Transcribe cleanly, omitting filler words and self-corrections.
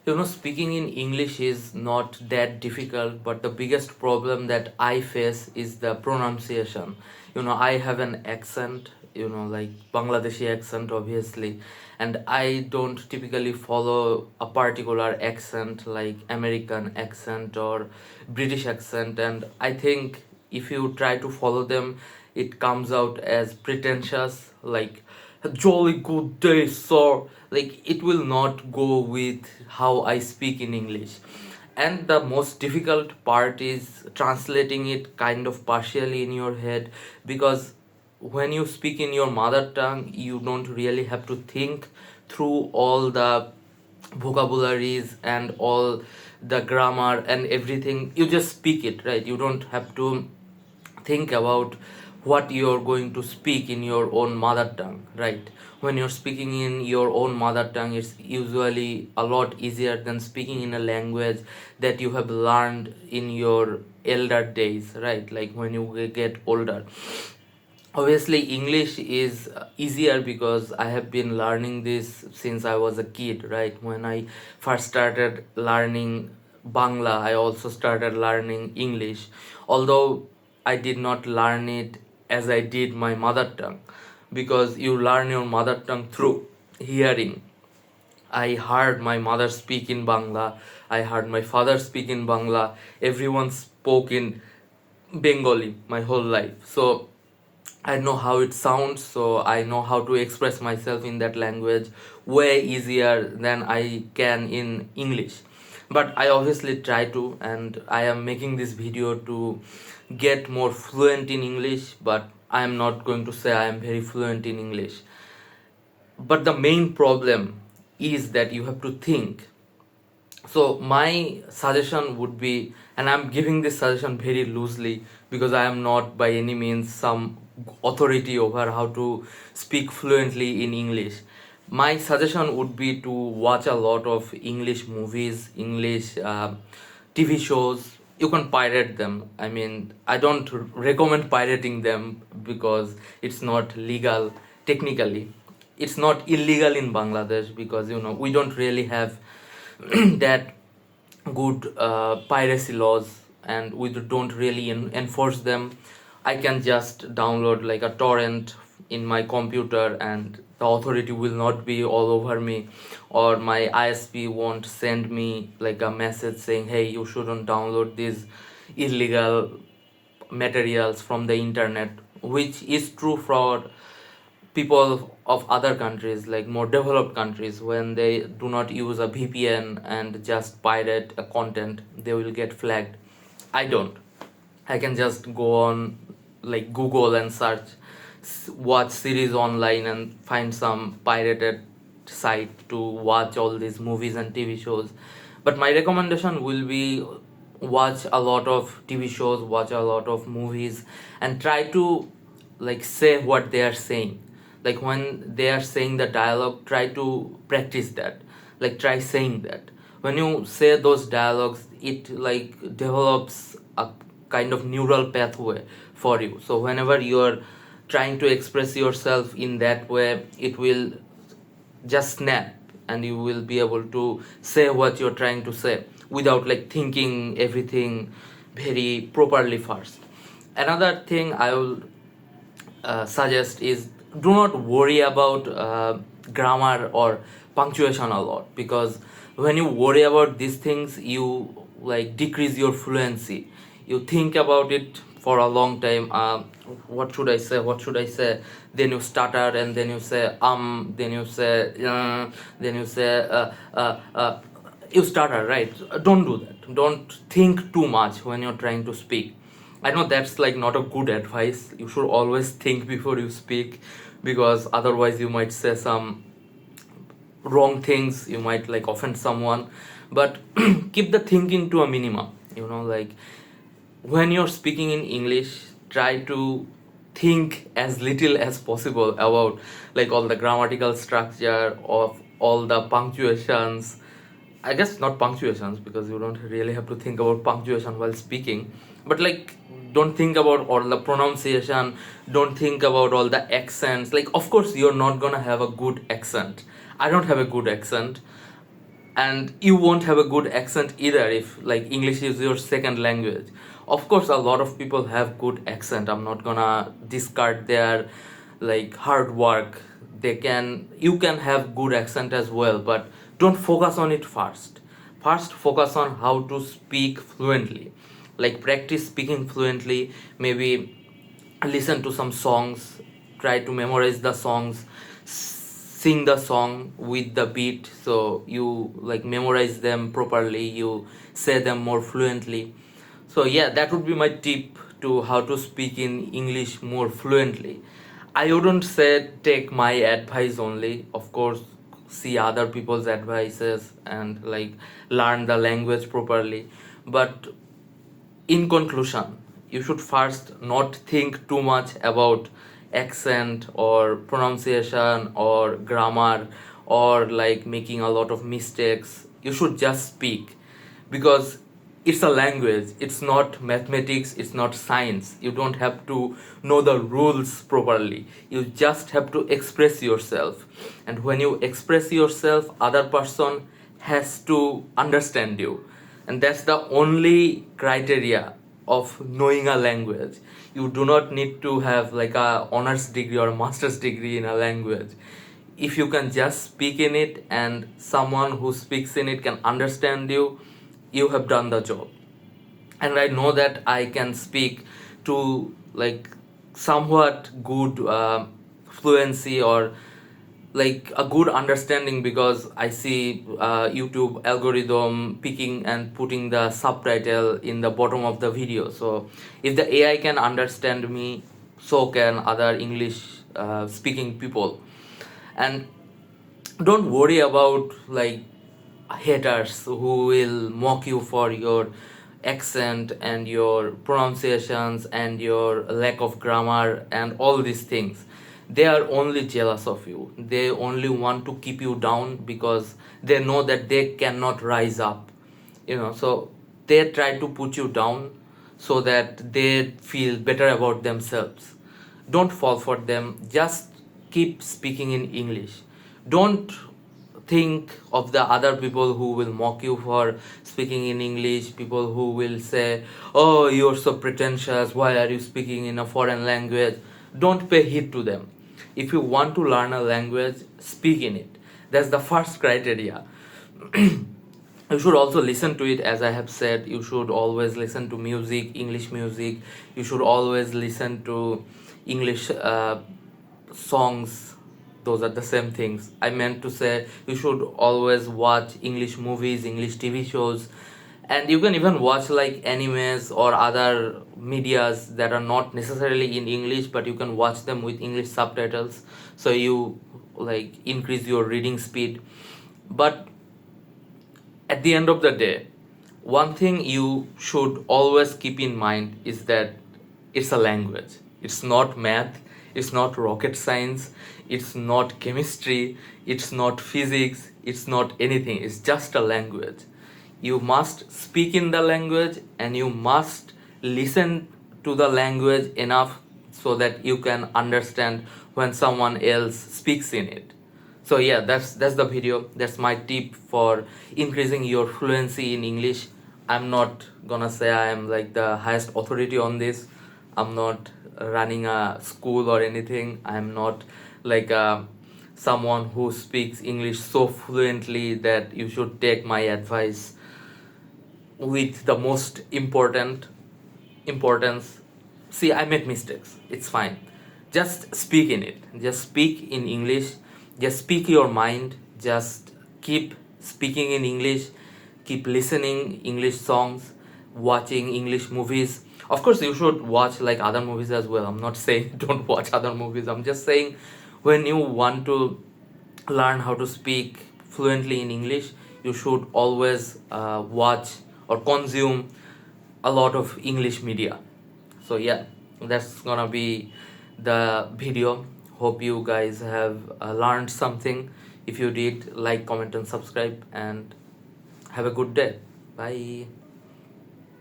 Speaking in English is not that difficult, but the biggest problem that I face is the pronunciation. I have an accent, like Bangladeshi accent, obviously, and I don't typically follow a particular accent like American accent or British accent, and I think if you try to follow them, it comes out as pretentious, like a jolly good day, sir. Like it will not go with how I speak in English. And the most difficult part is translating it kind of partially in your head, because when you speak in your mother tongue, you don't really have to think through all the vocabularies and all the grammar and everything. You just speak it, right? You don't have to think about what you're going to speak in your own mother tongue, right? When you're speaking in your own mother tongue, it's usually a lot easier than speaking in a language that you have learned in your elder days, right? Like when you get older. Obviously English is easier because I have been learning this since I was a kid, right? When I first started learning Bangla, I also started learning English, although I did not learn it as I did my mother tongue, because you learn your mother tongue through hearing. I heard my mother speak in Bangla, I heard my father speak in Bangla, everyone spoke in Bengali my whole life. So I know how it sounds, so I know how to express myself in that language way easier than I can in English. But I obviously try to, and I am making this video to get more fluent in English, but I am not going to say I am very fluent in English. But the main problem is that you have to think. So my suggestion would be, and I'm giving this suggestion very loosely because I am not by any means some authority over how to speak fluently in English. My suggestion would be to watch a lot of English movies, English TV shows. You can pirate them. I mean, I don't recommend pirating them because it's not legal technically. It's not illegal in Bangladesh because we don't really have that good piracy laws, and we don't really enforce them. I can just download like a torrent in my computer, and the authority will not be all over me, or my ISP won't send me like a message saying, hey, you shouldn't download these illegal materials from the internet, which is true for people of other countries, like more developed countries. When they do not use a VPN and just pirate a content, they will get flagged. I don't. I can just go on like Google and search, watch series online and find some pirated site to watch all these movies and TV shows. But my recommendation will be watch a lot of TV shows, watch a lot of movies, and try to like say what they are saying. Like when they are saying the dialogue, try to practice that. Like try saying that. When you say those dialogues, it like develops a kind of neural pathway for you. So whenever you are trying to express yourself in that way, it will just snap, and you will be able to say what you're trying to say without like thinking everything very properly first. Another thing I will suggest is, do not worry about grammar or punctuation a lot, because when you worry about these things, you like decrease your fluency. You think about it for a long time. What should I say, what should I say? Then you stutter, and then you say then you say then you say you stutter, right? Don't do that. Don't think too much when you're trying to speak. I know that's like not a good advice. You should always think before you speak, because otherwise you might say some wrong things, you might like offend someone. But keep the thinking to a minimum. Like when you're speaking in English, try to think as little as possible about like all the grammatical structure of all the punctuations. I guess not punctuations, because you don't really have to think about punctuation while speaking, but like don't think about all the pronunciation, don't think about all the accents. Like of course you're not gonna have a good accent. I don't have a good accent. and you won't have a good accent either if like English is your second language. Of course, a lot of people have good accent. I'm not gonna discard their like hard work. You can have good accent as well, but don't focus on it first. First focus on how to speak fluently, like practice speaking fluently. Maybe listen to some songs, try to memorize the songs, sing the song with the beat, so you like memorize them properly, you say them more fluently. So yeah, that would be my tip to how to speak in English more fluently. I wouldn't say take my advice only, of course, see other people's advices and like learn the language properly. But in conclusion, you should first not think too much about accent or pronunciation or grammar or like making a lot of mistakes. You should just speak, because it's a language, it's not mathematics, it's not science. You don't have to know the rules properly, you just have to express yourself. And when you express yourself, other person has to understand you, and that's the only criteria of knowing a language. You do not need to have like a honors degree or a master's degree in a language. If you can just speak in it and someone who speaks in it can understand you, you have done the job. And I know that I can speak to like somewhat good fluency or like a good understanding, because I see YouTube algorithm picking and putting the subtitle in the bottom of the video. So if the AI can understand me, so can other English speaking people. And don't worry about like haters who will mock you for your accent and your pronunciations and your lack of grammar and all these things. They are only jealous of you, they only want to keep you down because they know that they cannot rise up, so they try to put you down so that they feel better about themselves. Don't fall for them, just keep speaking in English. Don't think of the other people who will mock you for speaking in English, people who will say, oh, you're so pretentious, why are you speaking in a foreign language. Don't pay heed to them. If you want to learn a language, speak in it. That's the first criteria. You should also listen to it, as I have said. You should always listen to music, English music. You should always listen to English songs. Those are the same things I meant to say. You should always watch English movies, English TV shows, and you can even watch like animes or other medias that are not necessarily in English, but you can watch them with English subtitles, so you like increase your reading speed. But at the end of the day, one thing you should always keep in mind is that it's a language. It's not math, it's not rocket science, it's not chemistry, it's not physics, it's not anything. It's just a language. You must speak in the language and you must listen to the language enough so that you can understand when someone else speaks in it. So yeah, that's the video. That's my tip for increasing your fluency in English. I'm not gonna say I am like the highest authority on this. I'm not running a school or anything. I'm not like someone who speaks English so fluently that you should take my advice with the most importance. See, I make mistakes, it's fine. Just speak in it, just speak in English, just speak your mind, just keep speaking in English, keep listening English songs, watching English movies. Of course you should watch like other movies as well. I'm not saying don't watch other movies, I'm just saying when you want to learn how to speak fluently in English, you should always watch or consume a lot of English media. So yeah, that's gonna be the video. Hope you guys have learned something. If you did, like, comment and subscribe, and have a good day. Bye.